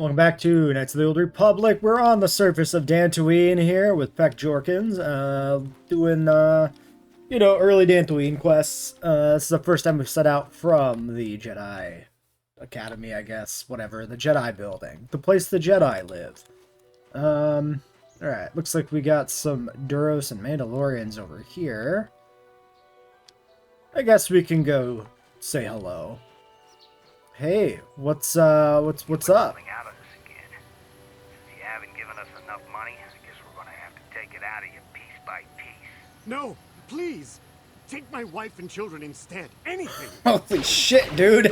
Welcome back to Knights of the Old Republic. We're on the surface of Dantooine here with Peck Jorkins, doing, early Dantooine quests. This is the first time we've set out from the Jedi Academy, I guess, whatever, the Jedi building, the place the Jedi live. Alright, looks like we got some Duros and Mandalorians over here. I guess we can go say hello. Hey, what's up? Out of this again. Since you haven't given us enough money, I guess we're gonna have to take it out of you piece by piece. No, please. Take my wife and children instead. Anything. Holy shit, dude!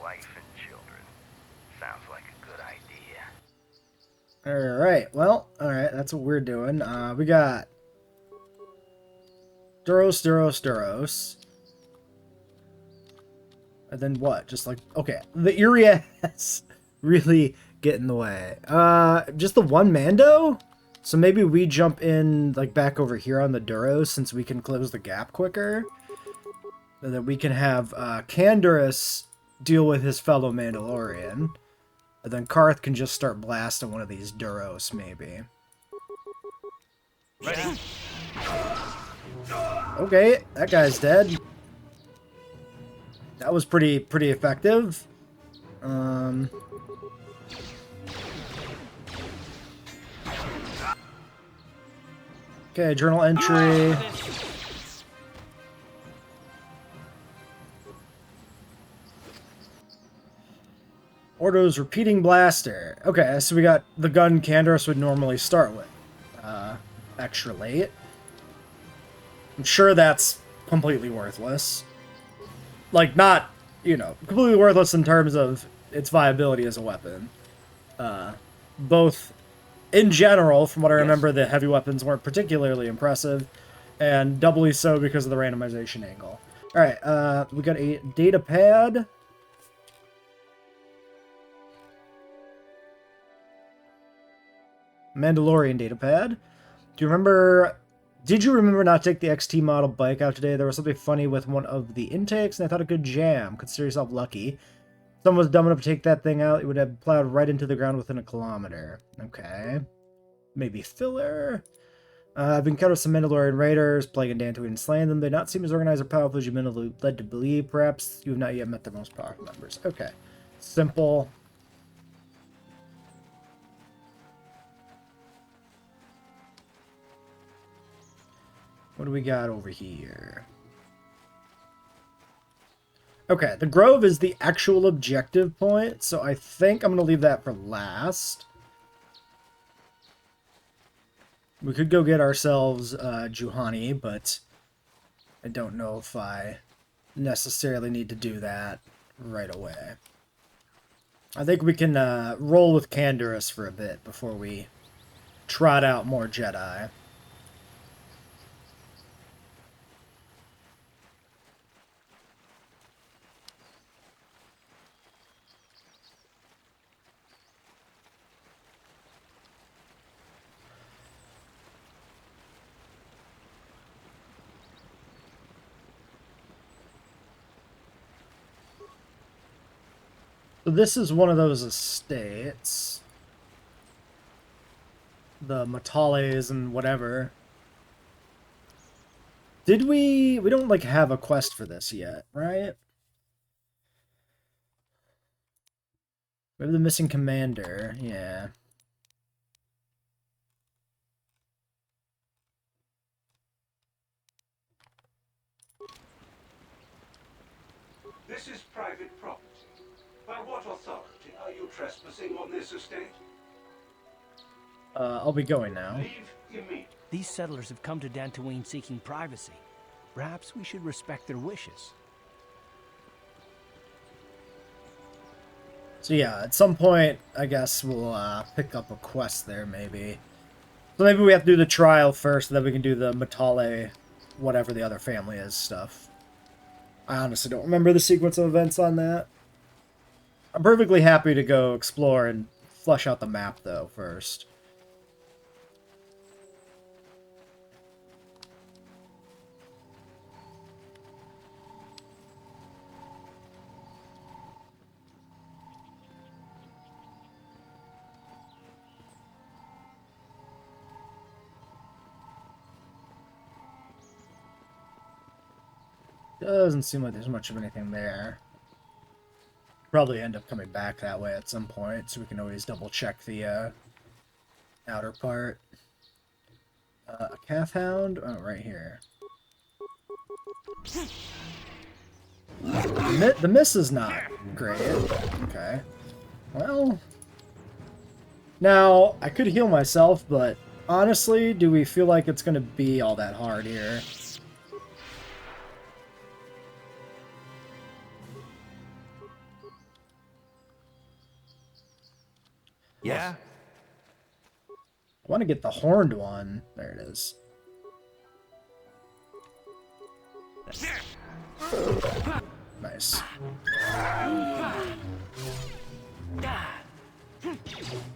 Wife and children. Sounds like a good idea. Alright, well, alright, that's what we're doing. We got Duros. And then what? Just like, okay, the area has really get in the way. Just the one Mando? So maybe we jump in, like, back over here on the Duros since we can close the gap quicker. And then we can have, Canderous deal with his fellow Mandalorian. And then Karth can just start blasting one of these Duros, maybe. Ready? Okay, that guy's dead. That was pretty effective. Okay, journal entry. Ordo's repeating blaster. Okay, so we got the gun Canderous would normally start with. Extra late. I'm sure that's completely worthless. Like, not, completely worthless in terms of its viability as a weapon. Both, in general, from what I remember, the heavy weapons weren't particularly impressive, and doubly so because of the randomization angle. Alright, we got a data pad. Mandalorian data pad. Did you remember not to take the XT model bike out today? There was something funny with one of the intakes, and I thought a good jam. Consider yourself lucky. If someone was dumb enough to take that thing out, it would have plowed right into the ground within a kilometer. Okay. Maybe filler? I've encountered some Mandalorian raiders, plaguing Dantooine and slaying them. They do not seem as organized or powerful as you've been led to believe. Perhaps you have not yet met their most powerful members. Okay. Simple. What do we got over here? Okay, the Grove is the actual objective point, so I think I'm going to leave that for last. We could go get ourselves Juhani, but I don't know if I necessarily need to do that right away. I think we can roll with Canderous for a bit before we trot out more Jedi. So this is one of those estates. The Matales and whatever. Did we don't, like, have a quest for this yet, right? We have the missing commander, yeah. This is private property. By what authority are you trespassing on this estate? I'll be going now. Leave immediately. These settlers have come to Dantooine seeking privacy. Perhaps we should respect their wishes. So yeah, at some point, I guess we'll pick up a quest there, maybe. So maybe we have to do the trial first, and then we can do the Matale, whatever the other family is stuff. I honestly don't remember the sequence of events on that. I'm perfectly happy to go explore and flesh out the map, though, first. Doesn't seem like there's much of anything there. Probably end up coming back that way at some point, so we can always double check the outer part. A calf hound? Oh, right here. The miss is not great. Okay. Well... Now, I could heal myself, but honestly, do we feel like it's going to be all that hard here? Yeah? I want to get the horned one. There it is. Nice.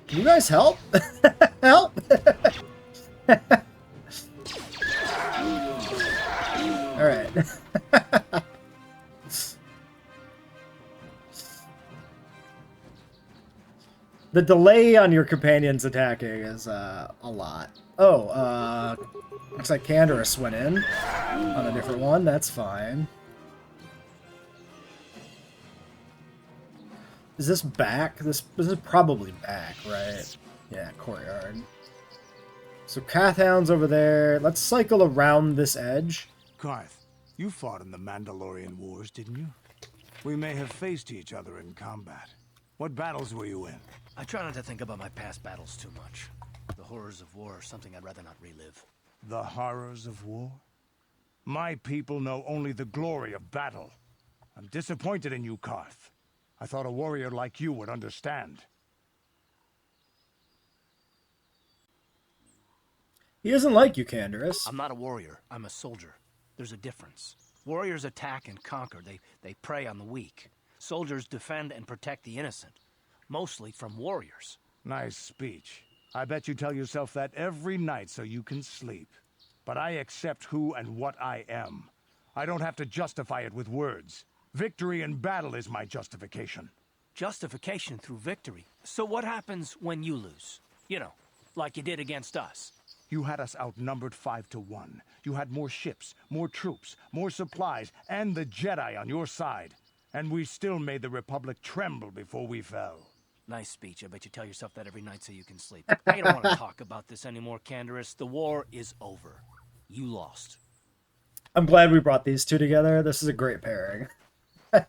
Can you guys help? Help! Alright. The delay on your companions attacking is a lot. Oh, looks like Canderous went in on a different one. That's fine. Is this back? This is probably back, right? Yeah, courtyard. So Cathound's over there. Let's cycle around this edge. Karth, you fought in the Mandalorian Wars, didn't you? We may have faced each other in combat. What battles were you in? I try not to think about my past battles too much. The horrors of war are something I'd rather not relive. The horrors of war? My people know only the glory of battle. I'm disappointed in you, Karth. I thought a warrior like you would understand. He doesn't like you, Canderous. I'm not a warrior. I'm a soldier. There's a difference. Warriors attack and conquer. They prey on the weak. Soldiers defend and protect the innocent. Mostly from warriors. Nice speech. I bet you tell yourself that every night so you can sleep. But I accept who and what I am. I don't have to justify it with words. Victory in battle is my justification. Justification through victory. So what happens when you lose? You know, like you did against us. You had us outnumbered 5-1. You had more ships, more troops, more supplies, and the Jedi on your side. And we still made the Republic tremble before we fell. Nice speech. I bet you tell yourself that every night so you can sleep. I don't want to talk about this anymore, Canderous. The war is over. You lost. I'm glad we brought these two together. This is a great pairing. I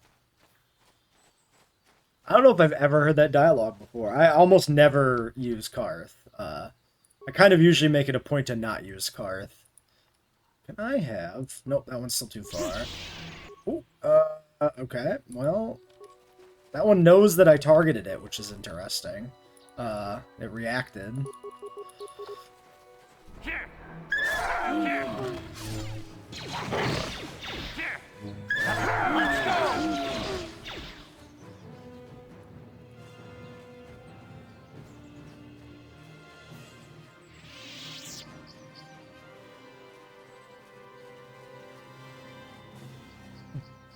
don't know if I've ever heard that dialogue before. I almost never use Karth. I kind of usually make it a point to not use Karth. Can I have... Nope, that one's still too far. Ooh, okay, well... That one knows that I targeted it, which is interesting. It reacted.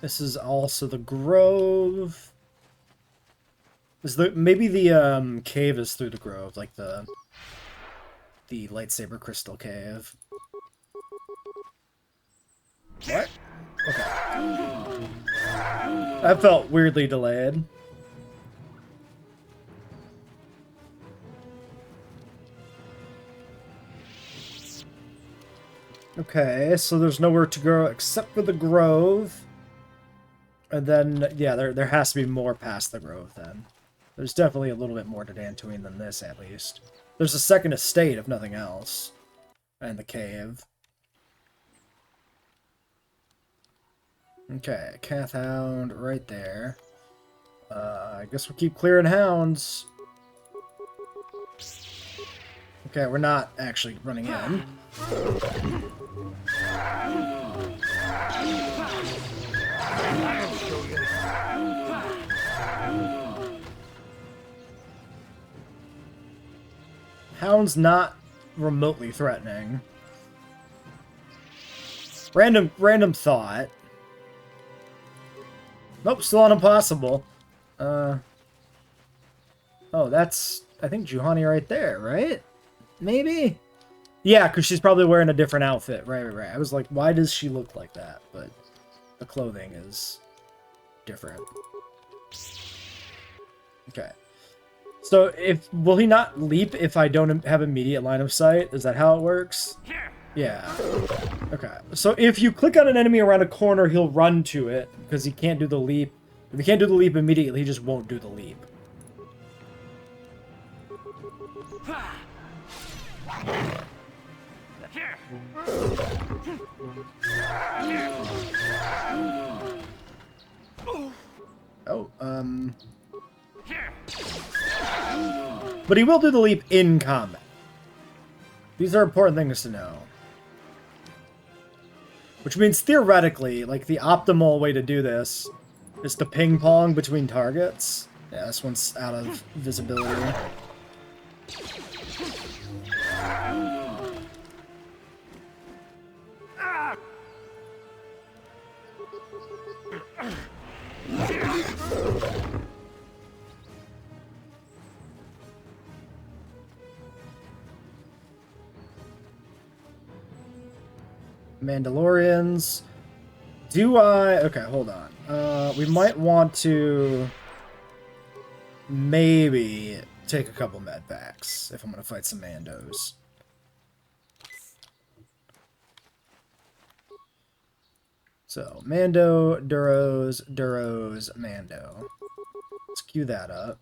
This is also the grove. Maybe the cave is through the grove, like the lightsaber crystal cave. What? Okay. That felt weirdly delayed. Okay, so there's nowhere to go except for the grove. And then, yeah, there has to be more past the grove, then. There's definitely a little bit more to Dantooine than this, at least. There's a second estate, if nothing else. And the cave. Okay, Cath Hound right there. I guess we'll keep clearing hounds. Okay, we're not actually running in. Hound's not remotely threatening. Random thought. Nope, still on impossible. Oh, that's, I think, Juhani right there, right? Maybe? Yeah, because she's probably wearing a different outfit. Right. I was like, why does she look like that? But the clothing is different. Okay. So will he not leap if I don't have immediate line of sight? Is that how it works? Yeah. Okay. So if you click on an enemy around a corner, he'll run to it because he can't do the leap. If he can't do the leap immediately, he just won't do the leap. Oh, but he will do the leap in combat. These are important things to know. Which means, theoretically, like, the optimal way to do this is to ping-pong between targets. Yeah, this one's out of visibility. Mandalorians. Do I... Okay, hold on. We might want to maybe take a couple med packs if I'm going to fight some Mandos. So, Mando, Duros, Mando. Let's queue that up.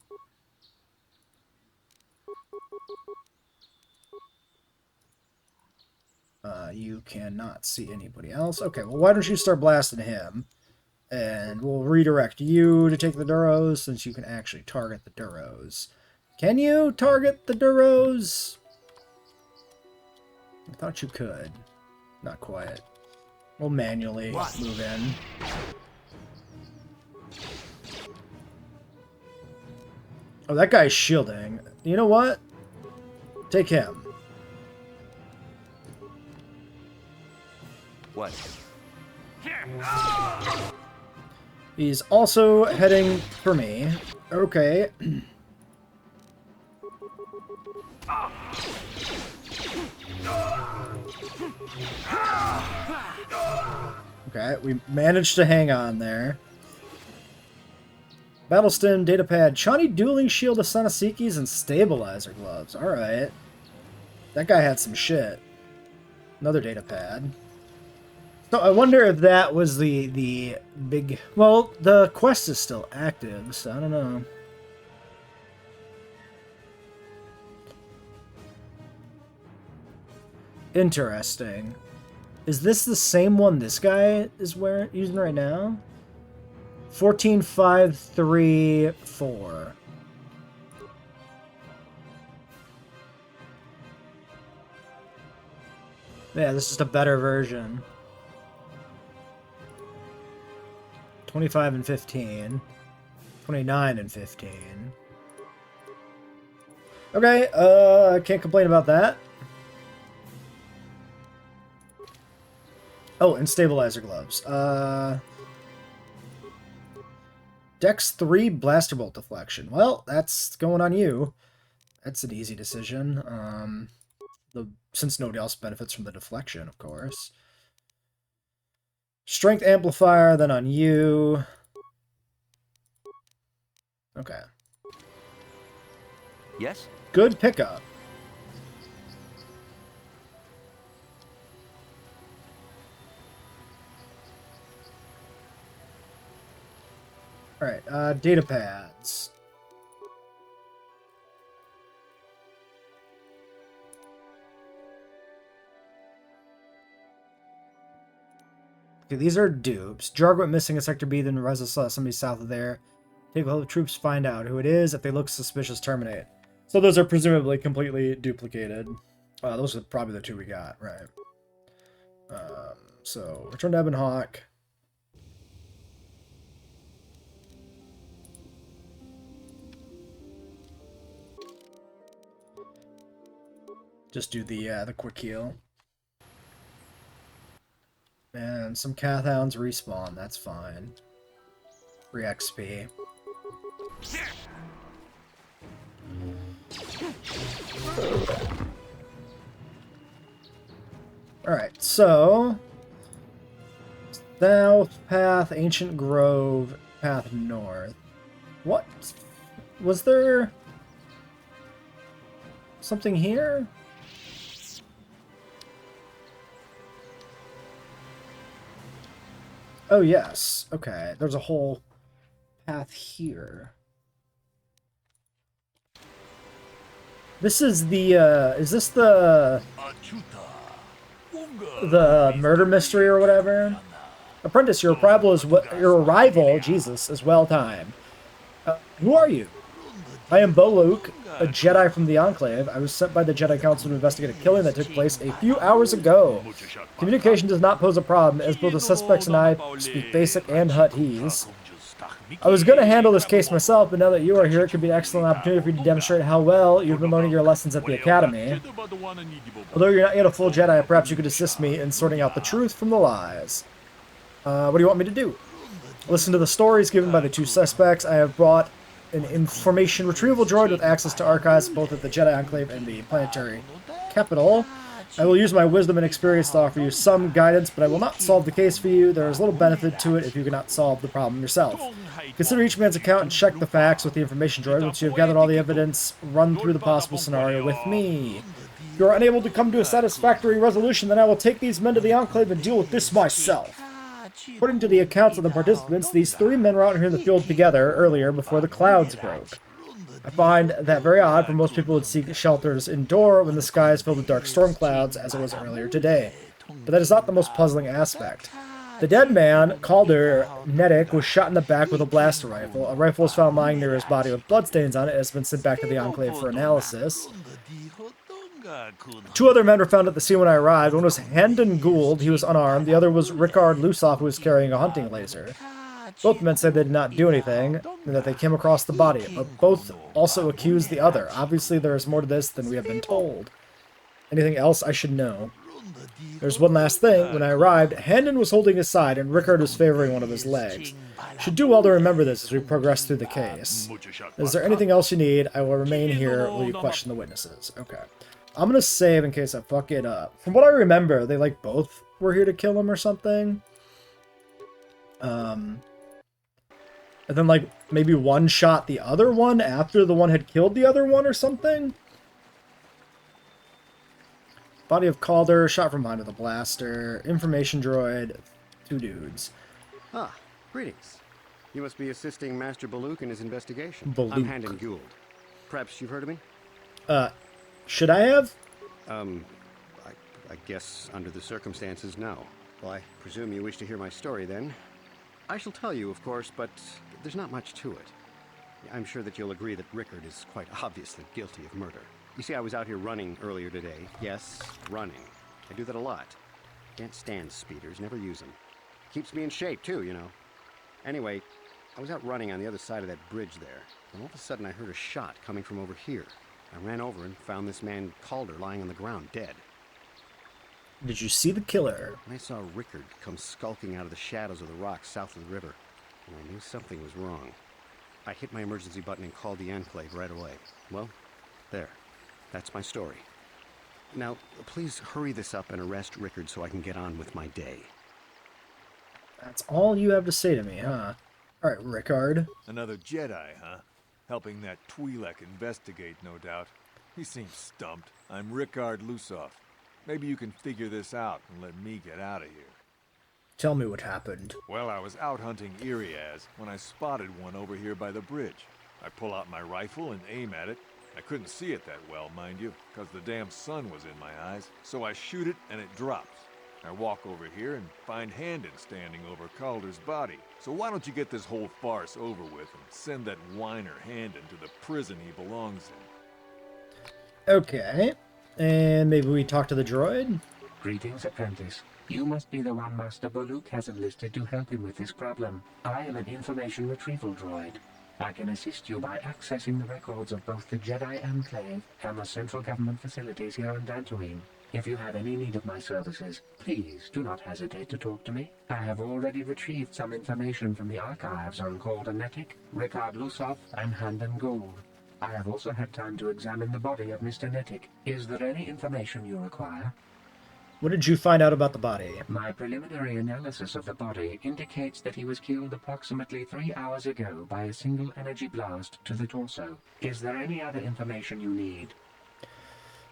You cannot see anybody else. Okay, well, why don't you start blasting him? And we'll redirect you to take the Duros, since you can actually target the Duros. Can you target the Duros? I thought you could. Not quite. We'll manually move in. Oh, that guy's shielding. You know what? Take him. What? He's also heading for me. Okay. Okay, we managed to hang on there. Battlestim, datapad, Shawnee dueling shield of Sanasikis, and stabilizer gloves. Alright. That guy had some shit. Another datapad. So I wonder if that was the big... Well, the quest is still active, so I don't know. Interesting. Is this the same one this guy is using right now? 14534. Yeah, this is a better version. 25 and 15. 29 and 15. Okay, I can't complain about that. Oh, and stabilizer gloves. Dex 3 blaster bolt deflection. Well, that's going on you. That's an easy decision. Since nobody else benefits from the deflection, of course. Strength amplifier, then on you. Okay. Yes? Good pickup. Alright, data pads. Okay, these are dupes. Jarg went missing in Sector B, then Reza saw somebody south of there. Take all the troops, find out who it is. If they look suspicious, terminate. So those are presumably completely duplicated. Those are probably the two we got, right. So, return to Ebon Hawk. Just do the quick heal. And some Cath Hounds respawn, that's fine. Free XP. Alright, so... South path, ancient grove, path north. What? Was there something here? Oh, yes. Okay, there's a whole path here. This is the, is this the murder mystery or whatever? Apprentice, your arrival, Jesus, is well timed. Who are you? I am Boluk, a Jedi from the Enclave. I was sent by the Jedi Council to investigate a killing that took place a few hours ago. Communication does not pose a problem, as both the suspects and I speak basic and Huttese. I was going to handle this case myself, but now that you are here, it could be an excellent opportunity for you to demonstrate how well you've been learning your lessons at the Academy. Although you're not yet a full Jedi, perhaps you could assist me in sorting out the truth from the lies. What do you want me to do? Listen to the stories given by the two suspects. I have brought an information retrieval droid with access to archives both at the Jedi Enclave and the planetary capital. I will use my wisdom and experience to offer you some guidance, but I will not solve the case for you. There is little benefit to it if you cannot solve the problem yourself. Consider each man's account and check the facts with the information droid. Once you have gathered all the evidence, run through the possible scenario with me. If you are unable to come to a satisfactory resolution, then I will take these men to the Enclave and deal with this myself. According to the accounts of the participants, these three men were out here in the field together earlier before the clouds broke. I find that very odd, for most people would seek shelters indoor when the sky is filled with dark storm clouds, as it was earlier today. But that is not the most puzzling aspect. The dead man, Calder Netic, was shot in the back with a blaster rifle. A rifle was found lying near his body with bloodstains on it and has been sent back to the Enclave for analysis. Two other men were found at the scene when I arrived. One was Handon Gould, he was unarmed. The other was Rickard Lusoff, who was carrying a hunting laser. Both men said they did not do anything, and that they came across the body, but both also accused the other. Obviously, there is more to this than we have been told. Anything else I should know? There's one last thing. When I arrived, Handon was holding his side, and Rickard was favoring one of his legs. Should do well to remember this as we progress through the case. Is there anything else you need? I will remain here while you question the witnesses. Okay. I'm gonna save in case I fuck it up. From what I remember, they, like, both were here to kill him or something. And then, like, maybe one shot the other one after the one had killed the other one or something? Body of Calder, shot from behind with a blaster. Information droid, two dudes. Ah, greetings. You must be assisting Master Boluk in his investigation. Boluk. I'm Handon Gould. Perhaps you've heard of me? Should I have? I guess under the circumstances, no. Well, I presume you wish to hear my story, then. I shall tell you, of course, but there's not much to it. I'm sure that you'll agree that Rickard is quite obviously guilty of murder. You see, I was out here running earlier today. Yes, running. I do that a lot. Can't stand speeders, never use them. Keeps me in shape, too, you know. Anyway, I was out running on the other side of that bridge there, and all of a sudden I heard a shot coming from over here. I ran over and found this man Calder lying on the ground, dead. Did you see the killer? I saw Rickard come skulking out of the shadows of the rocks south of the river, and I knew something was wrong. I hit my emergency button and called the Enclave right away. Well, there. That's my story. Now, please hurry this up and arrest Rickard so I can get on with my day. That's all you have to say to me, huh? Alright, Rickard. Another Jedi, huh? Helping that Twi'lek investigate, no doubt. He seems stumped. I'm Rickard Lusoff. Maybe you can figure this out and let me get out of here. Tell me what happened. Well, I was out hunting Iriaz when I spotted one over here by the bridge. I pull out my rifle and aim at it. I couldn't see it that well, mind you, because the damn sun was in my eyes. So I shoot it and it drops. I walk over here and find Handon standing over Calder's body. So why don't you get this whole farce over with and send that whiner Handon to the prison he belongs in? Okay. And maybe we talk to the droid? Greetings, apprentice. You must be the one Master Boluk has enlisted to help him with this problem. I am an information retrieval droid. I can assist you by accessing the records of both the Jedi Enclave and the central government facilities here on Dantooine. If you have any need of my services, please do not hesitate to talk to me. I have already retrieved some information from the archives on Calder Netic, Rickard Lusoff, and Handon Gould. I have also had time to examine the body of Mr. Netic. Is there any information you require? What did you find out about the body? My preliminary analysis of the body indicates that he was killed approximately 3 hours ago by a single energy blast to the torso. Is there any other information you need?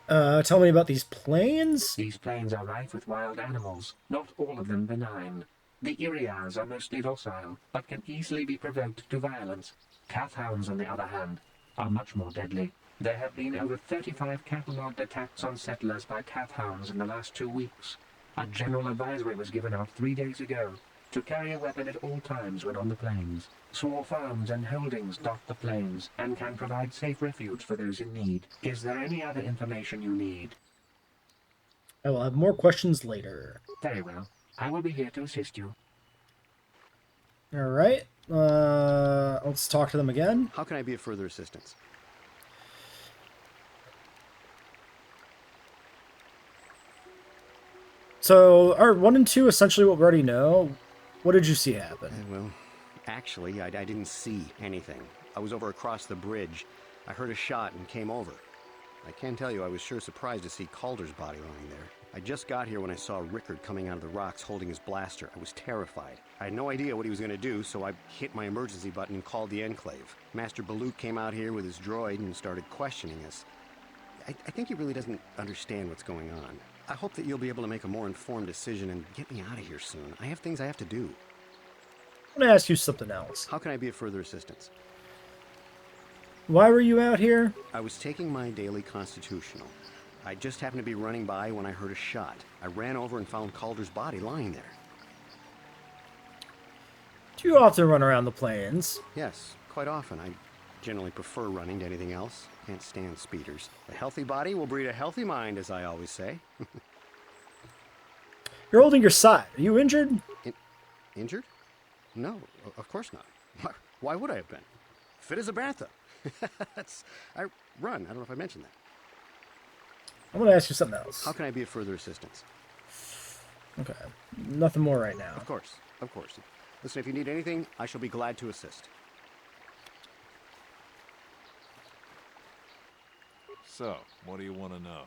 Tell me about these planes? These plains are rife with wild animals, not all of them benign. The Irias are mostly docile, but can easily be provoked to violence. Cathounds, on the other hand, are much more deadly. There have been over 35 catalogued attacks on settlers by cathounds in the last 2 weeks. A general advisory was given out 3 days ago to carry a weapon at all times when on the plains. Small farms and holdings dot the plains and can provide safe refuge for those in need. Is there any other information you need? I will have more questions later. Very well. I will be here to assist you. Alright. Let's talk to them again. How can I be of further assistance? So, are 1 and 2 essentially what we already know? What did you see happen? Well, actually, I didn't see anything. I was over across the bridge. I heard a shot and came over. I can tell you I was sure surprised to see Calder's body lying there. I just got here when I saw Rickard coming out of the rocks holding his blaster. I was terrified. I had no idea what he was going to do, so I hit my emergency button and called the Enclave. Master Baluk came out here with his droid and started questioning us. I think he really doesn't understand what's going on. I hope that you'll be able to make a more informed decision and get me out of here soon. I have things I have to do. I'm going to ask you something else. How can I be of further assistance? Why were you out here? I was taking my daily constitutional. I just happened to be running by when I heard a shot. I ran over and found Calder's body lying there. Do you often run around the plains? Yes, quite often. I generally prefer running to anything else. Can't stand speeders. A healthy body will breed a healthy mind, as I always say. You're holding your side. Are you injured? Injured? No, of course not. Why would I have been? Fit as a bantha. I run. I don't know if I mentioned that. I'm going to ask you something else. How can I be of further assistance? Okay. Nothing more right now. Of course. Of course. Listen, if you need anything, I shall be glad to assist. So, what do you want to know?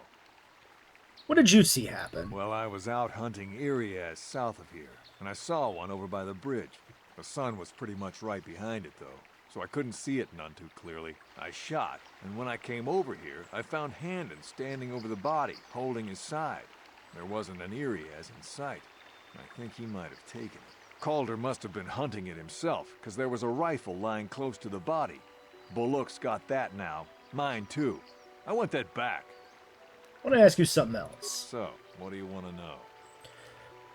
What did you see happen? Well, I was out hunting Irias south of here, and I saw one over by the bridge. The sun was pretty much right behind it, though, so I couldn't see it none too clearly. I shot, and when I came over here, I found Handon standing over the body, holding his side. There wasn't an Irias in sight. I think he might have taken it. Calder must have been hunting it himself, because there was a rifle lying close to the body. Bullock's got that now. Mine, too. I want that back. I want to ask you something else. So, what do you want to know?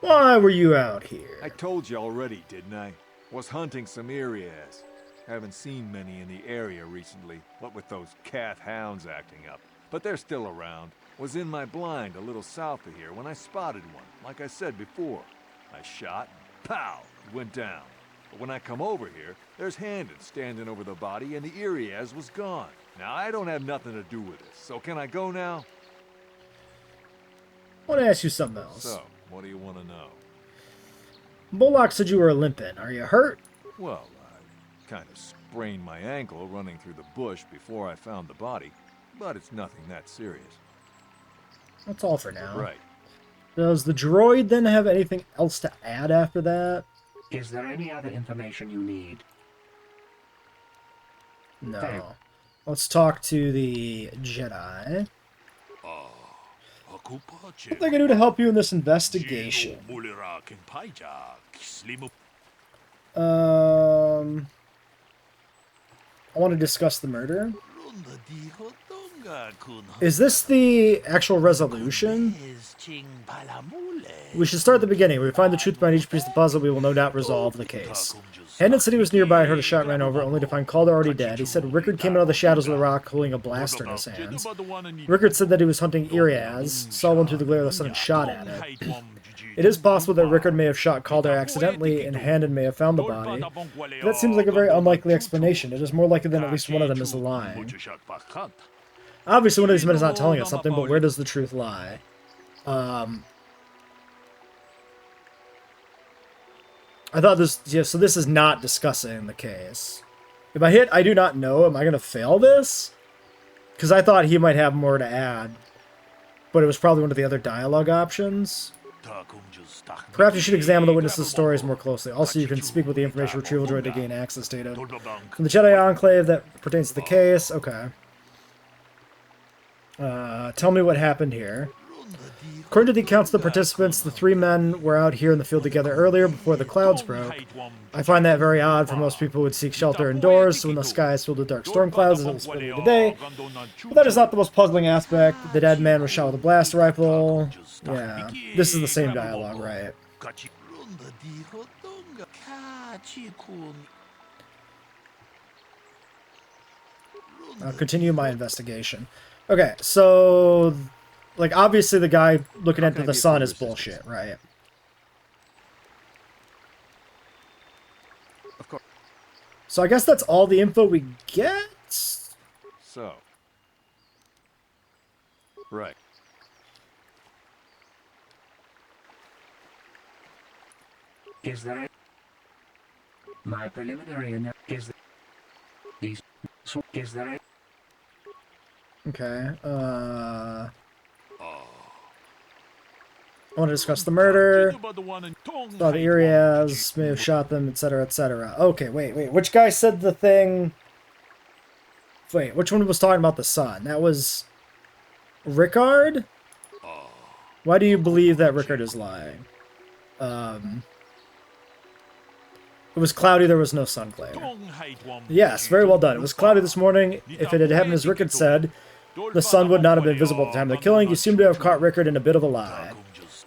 Why were you out here? I told you already, didn't I? Was hunting some Irias. Haven't seen many in the area recently, what with those cat hounds acting up. But they're still around. Was in my blind a little south of here when I spotted one, like I said before. I shot, pow, it went down. But when I come over here, there's Handon standing over the body and the Irias was gone. Now, I don't have nothing to do with this, so can I go now? I want to ask you something else. So, what do you want to know? Bullock said you were limping. Are you hurt? Well, I kind of sprained my ankle running through the bush before I found the body, but it's nothing that serious. That's all for now. Right. Does the droid then have anything else to add after that? Is there any other information you need? No. Let's talk to the Jedi. What they can do to help you in this investigation? I want to discuss the murder. Is this the actual resolution? We should start at the beginning. We find the truth behind each piece of the puzzle. We will no doubt resolve the case. Handon said he was nearby, heard a shot, ran over, only to find Calder already dead. He said Rickard came out of the shadows of the rock holding a blaster in his hands. Rickard said that he was hunting Irias, saw one through the glare of the sun and shot at it. It is possible that Rickard may have shot Calder accidentally and Handon may have found the body. That seems like a very unlikely explanation. It is more likely than at least one of them is lying. Obviously, one of these men is not telling us something, but where does the truth lie? I thought this... Yeah, so this is not discussing the case. If I hit I do not know, am I going to fail this? Because I thought he might have more to add. but it was probably one of the other dialogue options. Perhaps you should examine the witnesses' stories more closely. Also, you can speak with the information retrieval droid to gain access data from the Jedi Enclave that pertains to the case. Okay. Tell me what happened here. According to the accounts of the participants, the 3 men were out here in the field together earlier before the clouds broke. I find that very odd, for most people would seek shelter indoors, so when the sky is filled with dark storm clouds as it was earlier today. But that is not the most puzzling aspect. The dead man was shot with a blast rifle. Yeah, this is the same dialogue, right? I'll continue my investigation. Okay, so... like, obviously the guy looking into the sun is bullshit, right? Of course. So I guess that's all the info we get? So. Right. Is there my preliminary is these is there Okay, I want to discuss the murder. Thought the Irias may have shot them, etc., etc. Okay, wait. Which guy said the thing? Wait, which one was talking about the sun? That was Rickard? Why do you believe that Rickard is lying? It was cloudy, there was no sun glare. Yes, very well done. It was cloudy this morning. If it had happened as Rickard said, the sun would not have been visible at the time of the killing. You seem to have caught Rickard in a bit of a lie.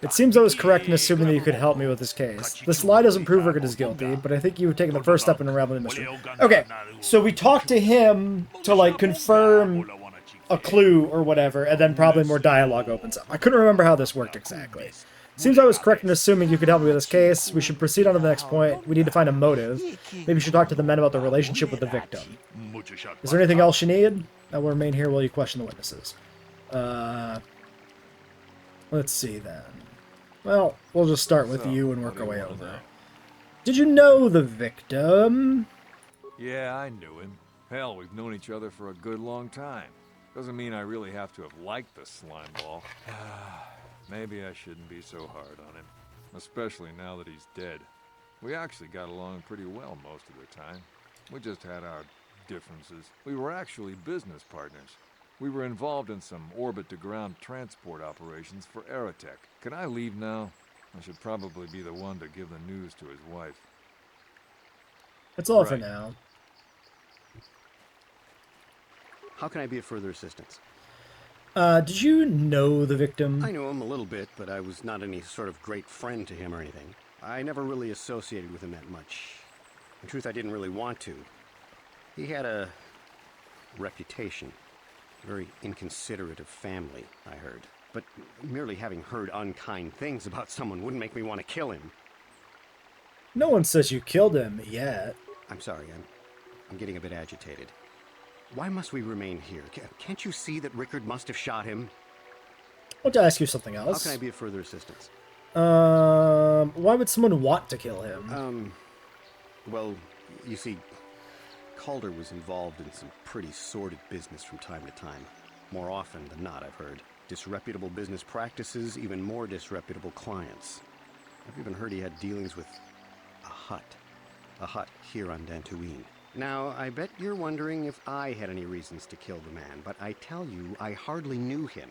It seems I was correct in assuming that you could help me with this case. This lie doesn't prove Rickard is guilty, but I think you've taken the first step in unraveling the mystery. Okay, so we talked to him to, like, confirm a clue or whatever, and then probably more dialogue opens up. I couldn't remember how this worked exactly. Seems I was correct in assuming you could help me with this case. We should proceed on to the next point. We need to find a motive. Maybe you should talk to the men about the relationship with the victim. Is there anything else you need? I will remain here while you question the witnesses. Let's see then. Well, we'll just start with you and work our way over. Did you know the victim? Yeah, I knew him. Hell, we've known each other for a good long time. Doesn't mean I really have to have liked the slimeball. Maybe I shouldn't be so hard on him. Especially now that he's dead. We actually got along pretty well most of the time. We just had our differences. We were actually business partners. We were involved in some orbit-to-ground transport operations for Aerotech. Can I leave now? I should probably be the one to give the news to his wife. That's all for now. How can I be of further assistance? Did you know the victim? I knew him a little bit, but I was not any sort of great friend to him or anything. I never really associated with him that much. In truth, I didn't really want to. He had a reputation. Very inconsiderate of family, I heard. But merely having heard unkind things about someone wouldn't make me want to kill him. No one says you killed him yet. I'm sorry, I'm getting a bit agitated. Why must we remain here? Can't you see that Rickard must have shot him? I want to ask you something else. How can I be of further assistance? Why would someone want to kill him? Well, you see, Calder was involved in some pretty sordid business from time to time. More often than not, I've heard. Disreputable business practices, even more disreputable clients. I've even heard he had dealings with a hut here on Dantooine. Now, I bet you're wondering if I had any reasons to kill the man, but I tell you, I hardly knew him.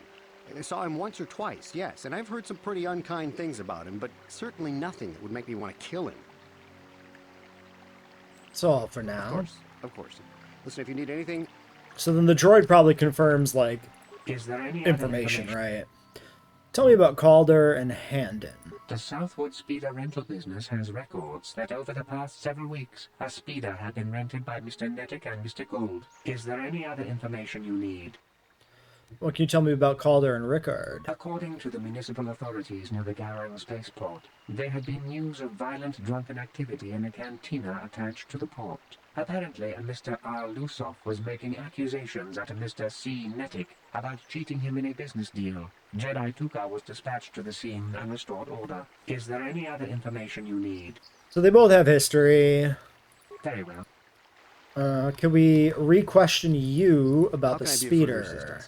I saw him once or twice, yes, and I've heard some pretty unkind things about him, but certainly nothing that would make me want to kill him. That's all for now. Of course. Listen, if you need anything... So then the droid probably confirms, like, is there any information, right? Tell me about Calder and Handon. The Southwood Speeder rental business has records that over the past several weeks, a speeder had been rented by Mr. Nettic and Mr. Gould. Is there any other information you need? What can you tell me about Calder and Rickard? According to the municipal authorities near the Garrow spaceport, there had been news of violent drunken activity in a cantina attached to the port. Apparently, a Mr. R. Lusoff was making accusations at a Mr. C. Nettic about cheating him in a business deal. Jedi Tuka was dispatched to the scene and restored order. Is there any other information you need? So they both have history. Very well. Can we re-question you about the speeder?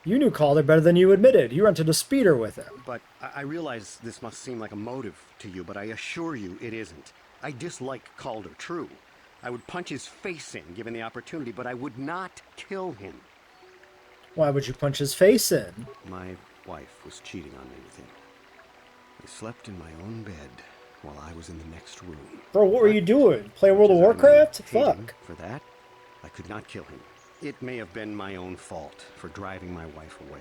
You knew Calder better than you admitted. You rented a speeder with him. But I realize this must seem like a motive to you, but I assure you it isn't. I dislike Calder, true. I would punch his face in given the opportunity, but I would not kill him. Why would you punch his face in? My wife was cheating on me with him. I slept in my own bed while I was in the next room. Bro, what were you doing? Play World of Warcraft? Fuck. For that, I could not kill him. It may have been my own fault for driving my wife away.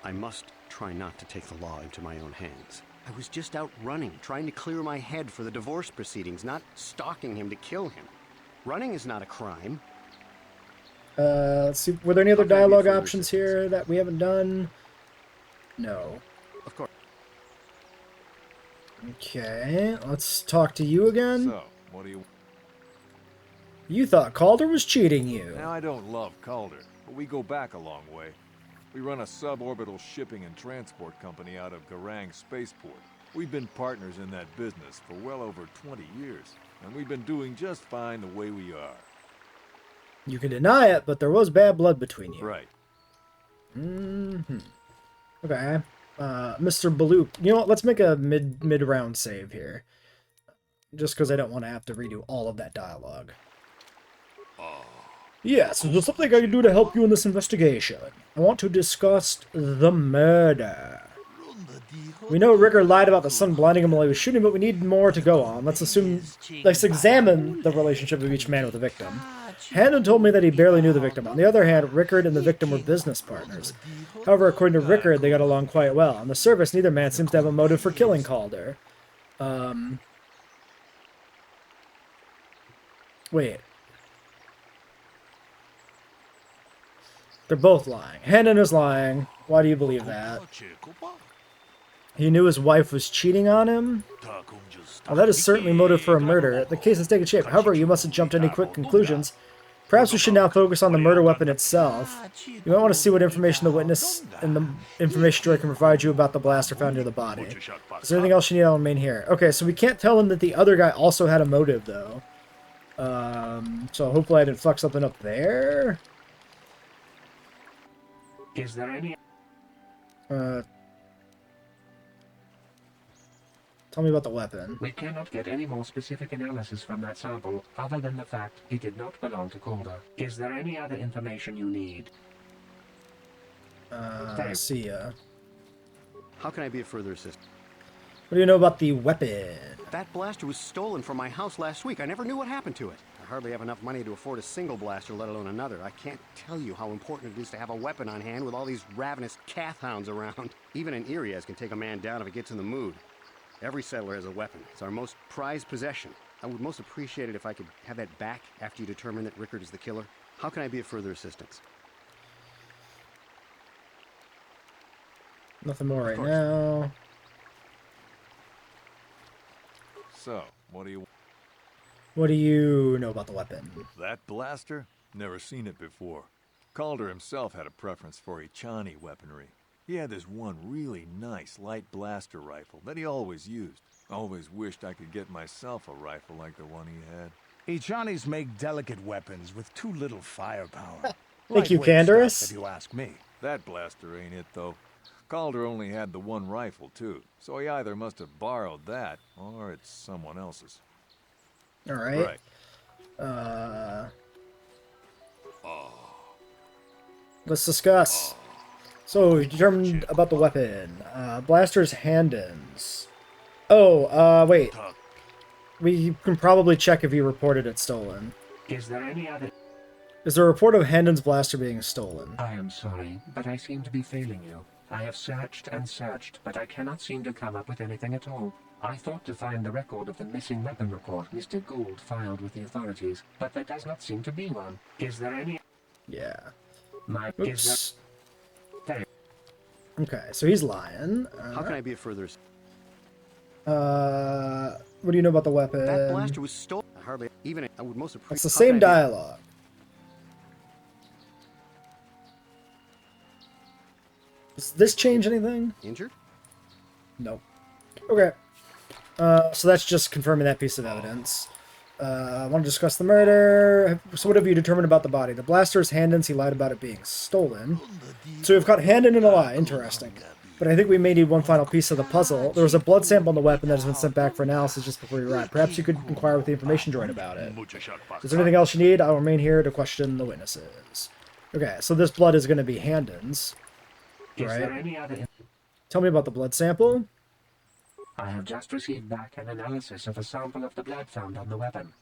I must try not to take the law into my own hands. I was just out running, trying to clear my head for the divorce proceedings, not stalking him to kill him. Running is not a crime. Let's see. Were there any other dialogue options here that we haven't done? No. Of course. Okay, let's talk to you again. So, what do you... You thought Calder was cheating you. Now, I don't love Calder, but we go back a long way. We run a suborbital shipping and transport company out of Garang Spaceport. We've been partners in that business for well over 20 years, and we've been doing just fine the way we are. You can deny it, but there was bad blood between you. Right. Mm-hmm. Okay. Mr. Baloo. You know what? Let's make a mid-round save here. Just because I don't want to have to redo all of that dialogue. Yes, is there something I can do to help you in this investigation? I want to discuss the murder. We know Rickard lied about the sun blinding him while he was shooting, but we need more to go on. Let's examine the relationship of each man with the victim. Hannon told me that he barely knew the victim. On the other hand, Rickard and the victim were business partners. However, according to Rickard, they got along quite well. On the surface, neither man seems to have a motive for killing Calder. Wait. They're both lying. Hannon is lying. Why do you believe that? He knew his wife was cheating on him? Well, that is certainly motive for a murder. The case has taken shape. However, you mustn't jump to any quick conclusions. Perhaps we should now focus on the murder weapon itself. You might want to see what information the witness and the information droid can provide you about the blaster found near the body. Is there anything else you need to remain here? Okay, so we can't tell him that the other guy also had a motive, though. So hopefully I didn't fuck something up there. Is there any... Tell me about the weapon. We cannot get any more specific analysis from that sample, other than the fact it did not belong to Calder. Is there any other information you need? See ya. How can I be of further assistance? What do you know about the weapon? That blaster was stolen from my house last week. I never knew what happened to it. I hardly have enough money to afford a single blaster, let alone another. I can't tell you how important it is to have a weapon on hand with all these ravenous cath hounds around. Even an Iriaz can take a man down if it gets in the mood. Every settler has a weapon. It's our most prized possession. I would most appreciate it if I could have that back after you determine that Rickard is the killer. How can I be of further assistance? Nothing more right now. So, what do you... What do you know about the weapon? That blaster? Never seen it before. Calder himself had a preference for Ichani weaponry. He had this one really nice light blaster rifle that he always used. Always wished I could get myself a rifle like the one he had. Ichanis make delicate weapons with too little firepower. Thank you, Lightweight Canderous. stuff, if you ask me. That blaster ain't it, though. Calder only had the one rifle, too, so he either must have borrowed that, or it's someone else's. Alright. Right. Let's discuss. So, we determined about the weapon. Blaster's hand-ins. Oh, wait. We can probably check if he reported it stolen. Is there any other... Is there a report of Handon's blaster being stolen? I am sorry, but I seem to be failing you. I have searched and searched, but I cannot seem to come up with anything at all. I thought to find the record of the missing weapon report Mr. Gould filed with the authorities, but there does not seem to be one. Is there any... Yeah. Is Oops. there... Okay, so he's lying. How can I be of further assistance? What do you know about the weapon? That blaster was stolen. I hardly even... I would most appreciate... It's the same dialogue. Does this change anything? Injured? Nope. Okay. So that's just confirming that piece of evidence. I want to discuss the murder. So what have you determined about the body? The blaster's Handon's. He lied about it being stolen. So we've got Handon in a lie. Interesting. But I think we may need one final piece of the puzzle. There was a blood sample on the weapon that has been sent back for analysis just before you arrived. Perhaps you could inquire with the information droid about it. Is there anything else you need? I'll remain here to question the witnesses. Okay, so this blood is going to be Handon's. Is right? there any other... Tell me about the blood sample. I have just received back an analysis of a sample of the blood found on the weapon.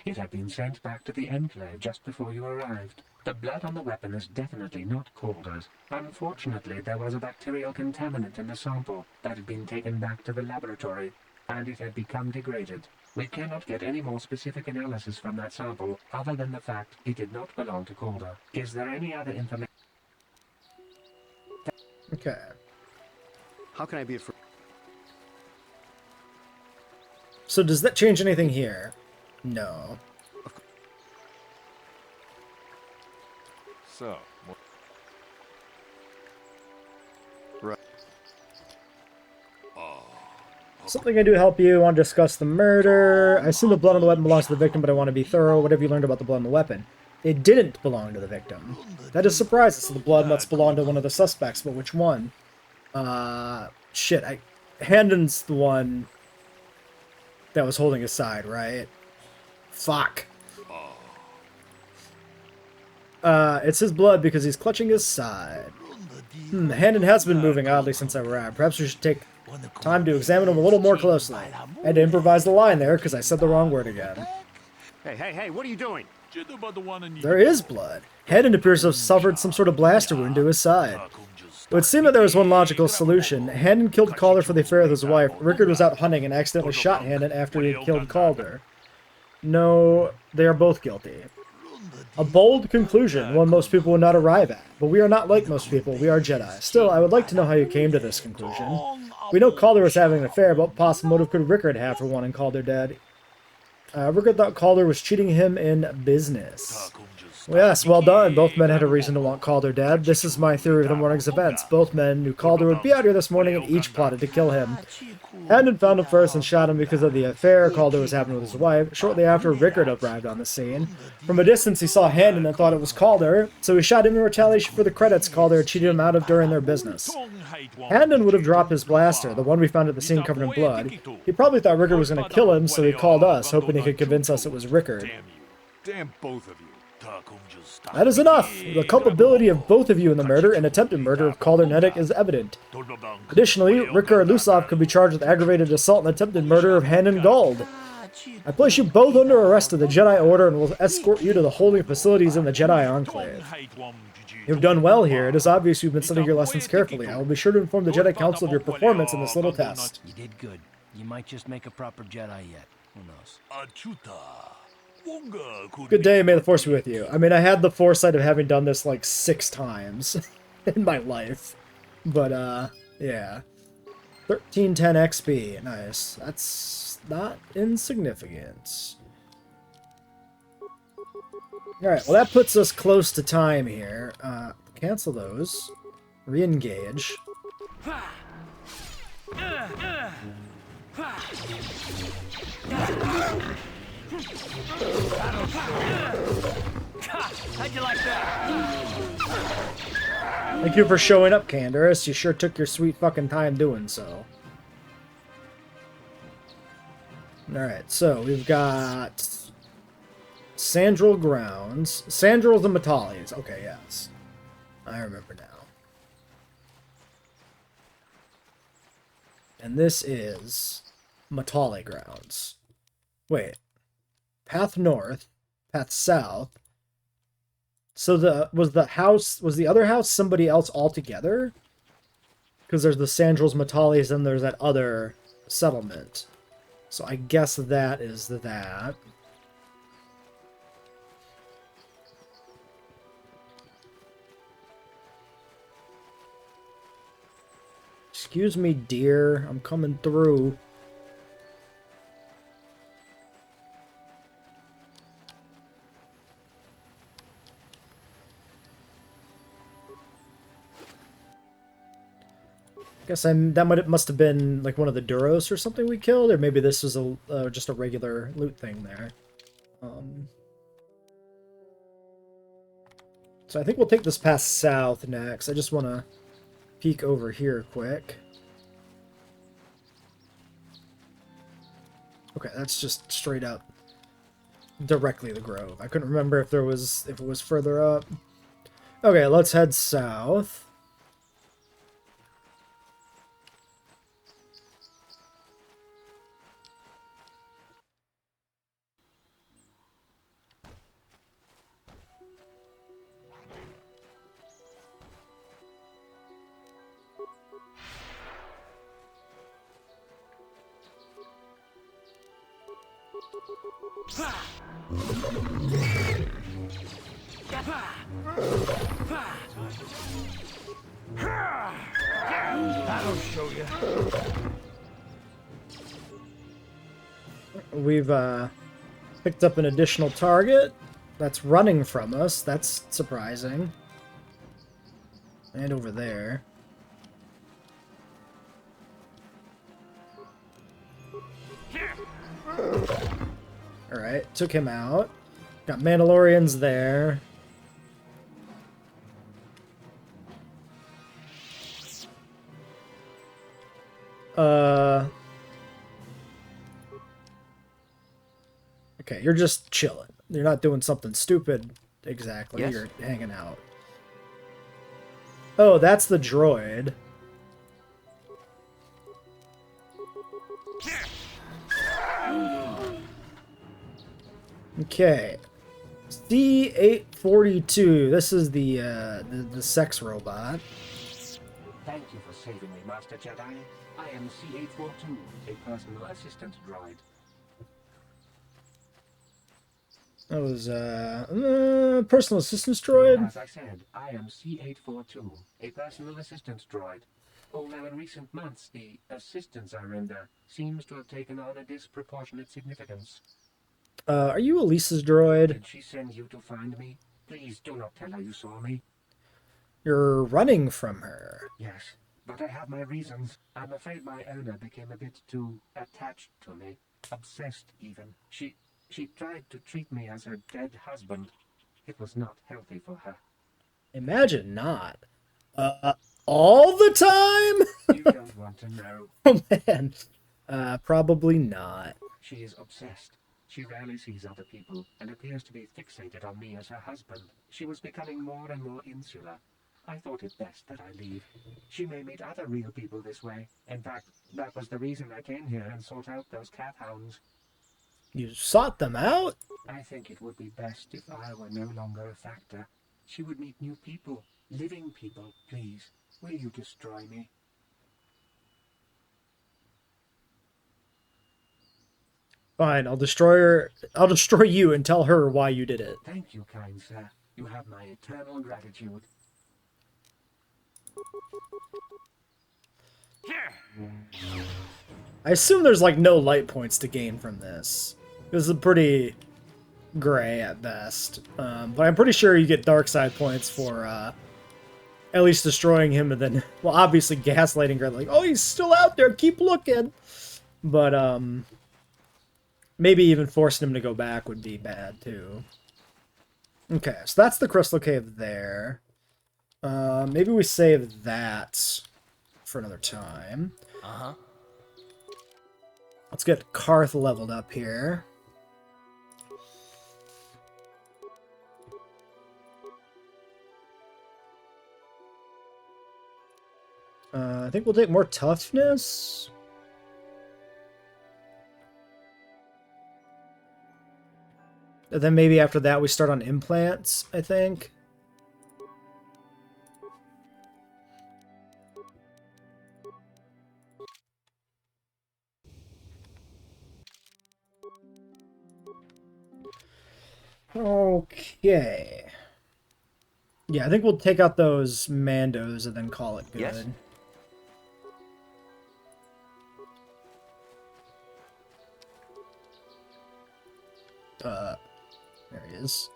It had been sent back to the Enclave just before you arrived. The blood on the weapon is definitely not Calder's. Unfortunately, there was a bacterial contaminant in the sample that had been taken back to the laboratory, and it had become degraded. We cannot get any more specific analysis from that sample, other than the fact it did not belong to Calder. Is there any other information? Okay. How can I be a friend? So does that change anything here? No. So, right. Something I do help you. I want to discuss the murder. I assume the blood on the weapon belongs to the victim, but I want to be thorough. What have you learned about the blood on the weapon? It didn't belong to the victim. That is surprising. So the blood must belong to one of the suspects, but which one? Shit. Handon's the one that was holding his side, right? Fuck. It's his blood because he's clutching his side. Handon has been moving oddly since I arrived. Perhaps we should take time to examine him a little more closely. I had to improvise the line there because I said the wrong word again. Hey, what are you doing? There is blood. Handon appears to have suffered some sort of blaster wound to his side. It would seem that there was one logical solution. Handon killed Calder for the affair with his wife. Rickard was out hunting and accidentally shot Handon after he had killed Calder. No, they are both guilty. A bold conclusion, one most people would not arrive at. But we are not like most people, we are Jedi. Still, I would like to know how you came to this conclusion. We know Calder was having an affair, but what possible motive could Rickard have for wanting Calder dead? Rickard thought Calder was cheating him in business. Well, yes, well done. Both men had a reason to want Calder dead. This is my theory of the morning's events. Both men knew Calder would be out here this morning and each plotted to kill him. Handon found him first and shot him because of the affair Calder was having with his wife. Shortly after, Rickard arrived on the scene. From a distance, he saw Handon and thought it was Calder, so he shot him in retaliation for the credits Calder had cheated him out of during their business. Handon would have dropped his blaster, the one we found at the scene covered in blood. He probably thought Rickard was going to kill him, so he called us, hoping he could convince us it was Rickard. Damn you. Damn both of you. That is enough! The culpability of both of you in the murder and attempted murder of Calder Neddick is evident. Additionally, Rickard Lusov could be charged with aggravated assault and attempted murder of Handon Gold. I place you both under arrest of the Jedi Order and will escort you to the holding facilities in the Jedi Enclave. You have done well here. It is obvious you've been studying your lessons carefully. I will be sure to inform the Jedi Council of your performance in this little test. You did good. You might just make a proper Jedi yet. Who knows? Good day, may the Force be with you. I mean, I had the foresight of having done this like 6 times in my life. But, yeah. 1310 XP. Nice. That's not insignificant. Alright, well that puts us close to time here. Cancel those. Re-engage. How'd you like that? Thank you for showing up, Candace. You sure took your sweet fucking time doing so. Alright, so we've got Sandral Grounds. Sandrals and Metali's. Okay, yes. I remember now. And this is Metali Grounds. Wait. Path north, path south. So was the other house somebody else altogether? Because there's the Sandrals Metali's and there's that other settlement. So I guess that is that. Excuse me, dear. I'm coming through. Guess must have been like one of the Duros or something we killed, or maybe this was just a regular loot thing there. So I think we'll take this path south next. I just want to peek over here quick. Okay, that's just straight up directly the grove. I couldn't remember if it was further up. Okay, let's head south. That'll show you. We've picked up an additional target that's running from us. That's surprising. And over there. Alright, took him out. Got Mandalorians there. Okay, you're just chilling. You're not doing something stupid exactly. Yes? You're hanging out. Oh, that's the droid. Okay. C-842. This is the sex robot. Thank you for saving me, Master Jedi. I am C-842, a personal assistant droid. That was personal assistance droid. As I said, I am C-842, a personal assistant droid. Although in recent months, the assistance I render seems to have taken on a disproportionate significance. Are you Elisa's droid? Did she send you to find me? Please do not tell her you saw me. You're running from her. Yes, but I have my reasons. I'm afraid my owner became a bit too attached to me. Obsessed, even. She tried to treat me as her dead husband. It was not healthy for her. Imagine not. All the time? You don't want to know. Oh, man. Probably not. She is obsessed. She rarely sees other people and appears to be fixated on me as her husband. She was becoming more and more insular. I thought it best that I leave. She may meet other real people this way. In fact, that was the reason I came here and sought out those cat hounds. You sought them out? I think it would be best if I were no longer a factor. She would meet new people, living people. Please, will you destroy me? Fine, I'll destroy her. I'll destroy you and tell her why you did it. Thank you, kind sir. You have my eternal gratitude. I assume there's like no light points to gain from this. This is pretty gray at best. But I'm pretty sure you get dark side points for at least destroying him and then, well, obviously gaslighting her, like, oh, he's still out there, keep looking. But maybe even forcing him to go back would be bad too. Okay, so that's the Crystal Cave there. Maybe we save that for another time. Uh-huh. Let's get Karth leveled up here. I think we'll take more toughness. And then maybe after that we start on implants, I think. Okay. Yeah, I think we'll take out those Mandos and then call it good. Yes. There he is.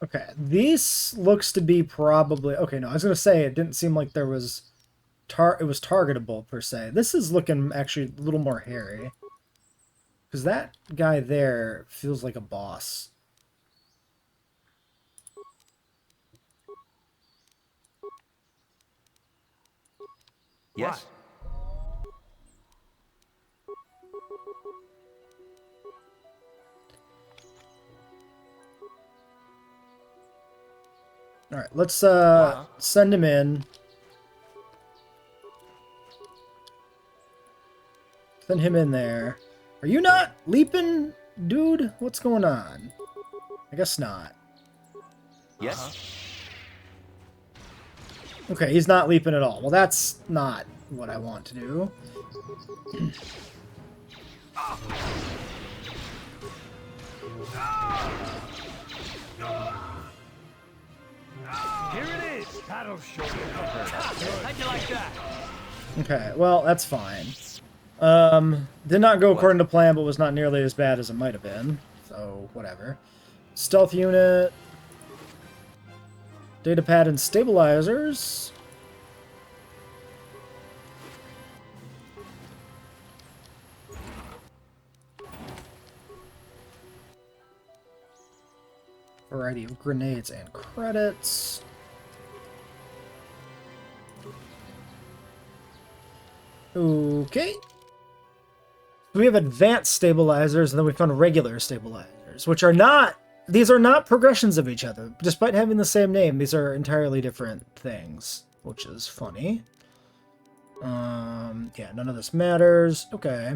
Okay, this looks to be probably... Okay, no, I was going to say it didn't seem like there was... it was targetable, per se. This is looking actually a little more hairy. Because that guy there feels like a boss. Yes? Alright, let's send him in. Send him in there. Are you not leaping, dude? What's going on? I guess not. Yes? Okay, he's not leaping at all. Well, that's not what I want to do. Here it is! That'll show you. How'd you like that? Okay, well, that's fine. Did not go according to plan, but was not nearly as bad as it might have been. So, whatever. Stealth unit. Datapad and stabilizers. Variety of grenades and credits. Okay. We have advanced stabilizers, and then we found regular stabilizers, which are not... These are not progressions of each other. Despite having the same name, these are entirely different things, which is funny. Yeah, none of this matters. Okay.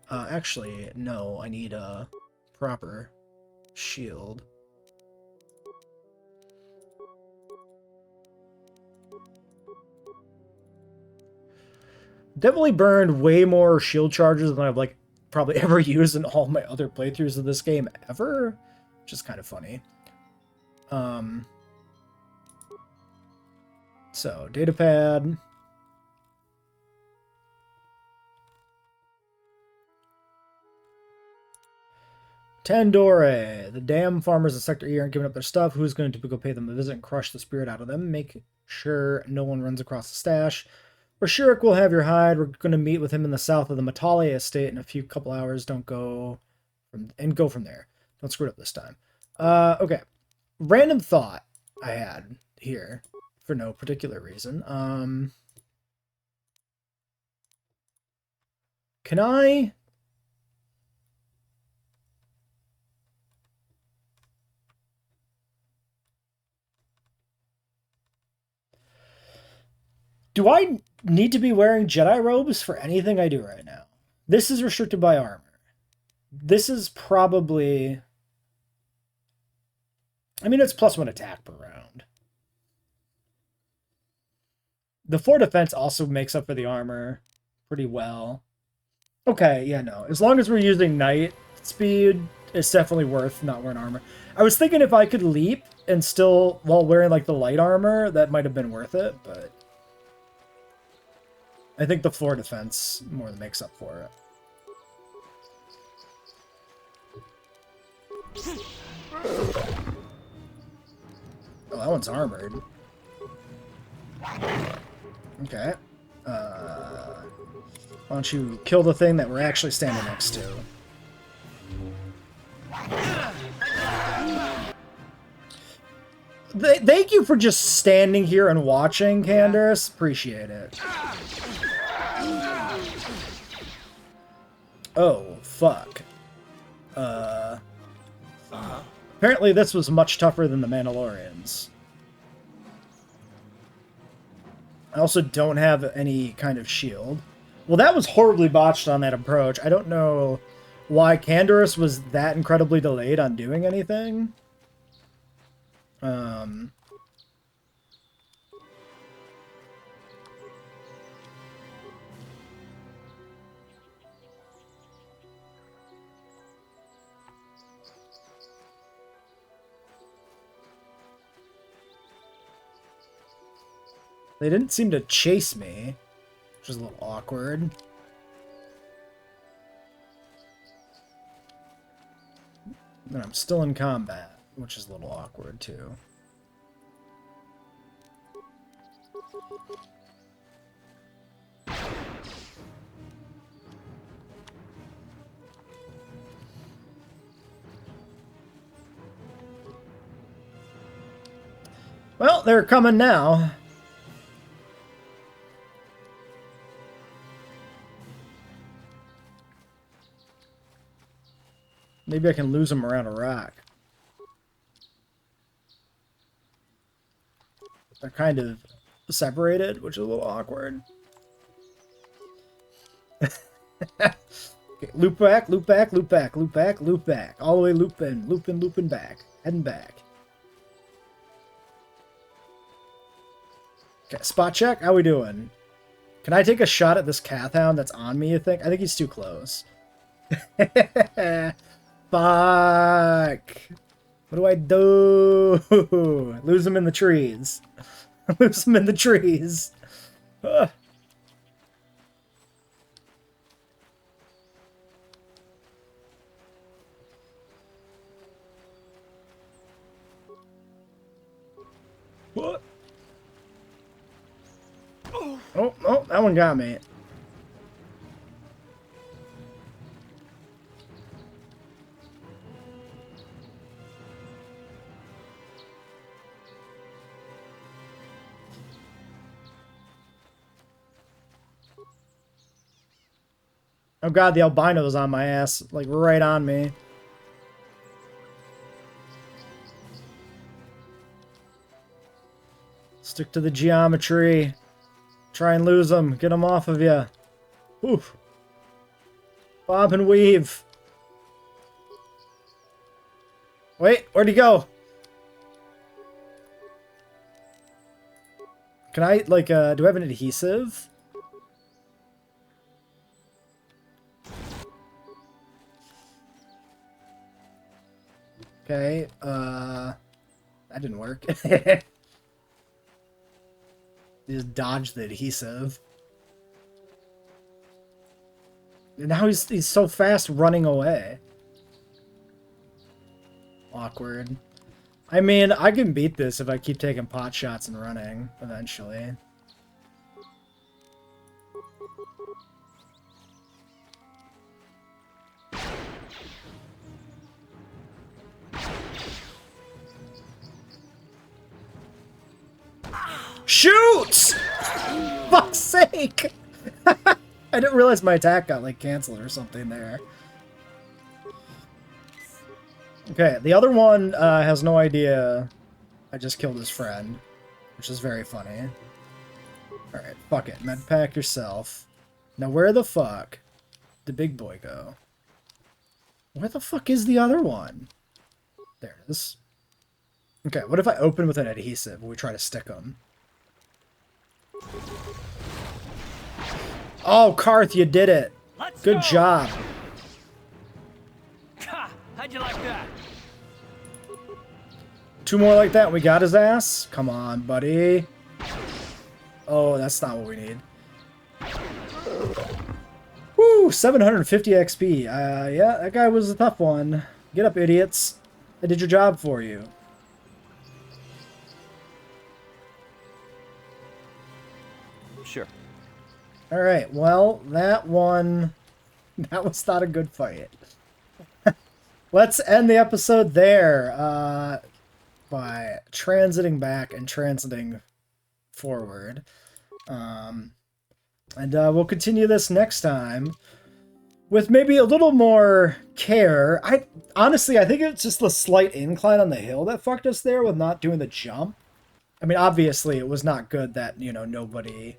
Actually, no, I need a proper shield. Definitely burned way more shield charges than I've, like, probably ever used in all my other playthroughs of this game ever, which is kind of funny. So, datapad. Tandore. The damn farmers in Sector E aren't giving up their stuff. Who's going to go pay them a visit and crush the spirit out of them? Make sure no one runs across the stash. Rashirik will have your hide. We're going to meet with him in the south of the Matali estate in a couple hours. Don't go go from there. Don't screw it up this time. Okay. Random thought I had here for no particular reason. Can I... Do I need to be wearing Jedi robes for anything I do right now? This is restricted by armor. This is probably... I mean, it's +1 attack per round. The 4 defense also makes up for the armor pretty well. Okay, yeah, no. As long as we're using night speed, it's definitely worth not wearing armor. I was thinking if I could leap and still, while wearing, like, the light armor, that might have been worth it, but... I think the 4 defense more than makes up for it. Oh, that one's armored. Okay. Why don't you kill the thing that we're actually standing next to? Thank you for just standing here and watching, Candace. Appreciate it. Oh, fuck. Apparently this was much tougher than the Mandalorians. I also don't have any kind of shield. Well, that was horribly botched on that approach. I don't know why Candaris was that incredibly delayed on doing anything. They didn't seem to chase me, which is a little awkward. And I'm still in combat, which is a little awkward too. Well, they're coming now. Maybe I can lose them around a rock. They're kind of separated, which is a little awkward. Okay, loop back, loop back, loop back, loop back, loop back. All the way looping, looping, looping back. Heading back. Okay, spot check. How we doing? Can I take a shot at this Cathhound that's on me, you think? I think he's too close. Fuck. What do I do? Lose him in the trees. Lose him in the trees. Ugh. What? Oh, that one got me. Oh god, the albino's on my ass, like right on me. Stick to the geometry. Try and lose them. Get them off of you. Oof. Bob and weave. Wait, where'd he go? Can I, like, do I have an adhesive? Okay, that didn't work. Just dodge the adhesive. And now he's so fast running away. Awkward. I mean, I can beat this if I keep taking pot shots and running, eventually. Shoot! Fuck's sake! I didn't realize my attack got, like, canceled or something there. Okay, the other one has no idea I just killed his friend, which is very funny. Alright, fuck it. Medpack yourself. Now where the fuck did Big Boy go? Where the fuck is the other one? There it is. Okay, what if I open with an adhesive and we try to stick them? Oh, Karth, you did it. Good job. How'd you like that? Two more like that and we got his ass? Come on, buddy. Oh, that's not what we need. Woo, 750 XP. Yeah, that guy was a tough one. Get up, idiots. I did your job for you. Sure. Alright, well, that one... That was not a good fight. Let's end the episode there by transiting back and transiting forward. And we'll continue this next time with maybe a little more care. Honestly, I think it's just the slight incline on the hill that fucked us there with not doing the jump. I mean, obviously, it was not good that, you know, nobody...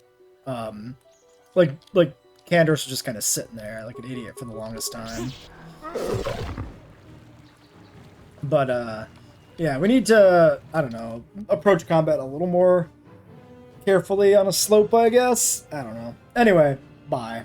like Candace was just kind of sitting there like an idiot for the longest time. But, yeah, we need to, I don't know, approach combat a little more carefully on a slope, I guess? I don't know. Anyway, bye.